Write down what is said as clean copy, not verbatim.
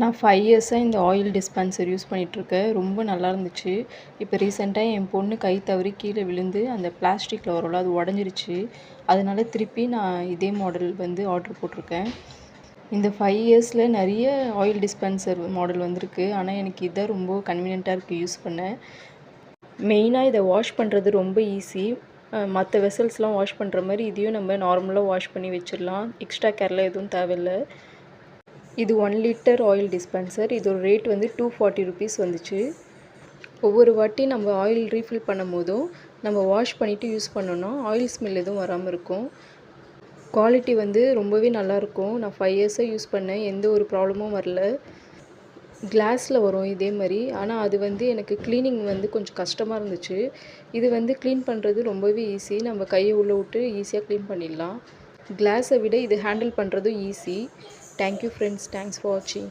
நான் 5 இயர்ஸாக இந்த ஆயில் டிஸ்பென்சர் யூஸ் பண்ணிகிட்ருக்கேன். ரொம்ப நல்லா இருந்துச்சு. இப்போ ரீசெண்டாக என் பொண்ணு கை தவறி கீழே விழுந்து அந்த பிளாஸ்டிக்கில் வரும்ல அது உடஞ்சிருச்சு. அதனால திருப்பி நான் இதே மாடல் வந்து ஆர்டர் போட்டிருக்கேன். இந்த 5 இயர்ஸில் நிறைய ஆயில் டிஸ்பென்சர் மாடல் வந்திருக்கு. ஆனால் எனக்கு இதான் ரொம்ப கன்வீனியண்ட்டாக இருக்குது யூஸ் பண்ண. மெயினாக இதை வாஷ் பண்ணுறது ரொம்ப ஈஸி. மற்ற வெசல்ஸ்லாம் வாஷ் பண்ணுற மாதிரி இதையும் நம்ம நார்மலாக வாஷ் பண்ணி வச்சிடலாம். எக்ஸ்ட்ரா கேர்லாம் எதுவும் தேவையில்லை. இது 1 லிட்டர் ஆயில் டிஸ்பென்சர். இதோட ரேட் வந்து 240 ருபீஸ் வந்துச்சு. ஒவ்வொரு வாட்டி நம்ம ஆயில் ரீஃபில் பண்ணும் போதும் நம்ம வாஷ் பண்ணிவிட்டு யூஸ் பண்ணோன்னா ஆயில் ஸ்மெல் எதுவும் வராமல் இருக்கும். குவாலிட்டி வந்து ரொம்பவே நல்லாயிருக்கும். நான் 5 இயர்ஸாக யூஸ் பண்ணேன், எந்த ஒரு ப்ராப்ளமும் வரல. கிளாஸில் வரும் இதே மாதிரி. ஆனால் அது வந்து எனக்கு க்ளீனிங் வந்து கொஞ்சம் கஷ்டமாக இருந்துச்சு. இது வந்து க்ளீன் பண்ணுறது ரொம்பவே ஈஸி. நம்ம கையை உள்ளே விட்டு ஈஸியாக க்ளீன் பண்ணிடலாம். கிளாஸை விட இது ஹேண்டில் பண்ணுறதும் easy. Thank you friends. Thanks for watching.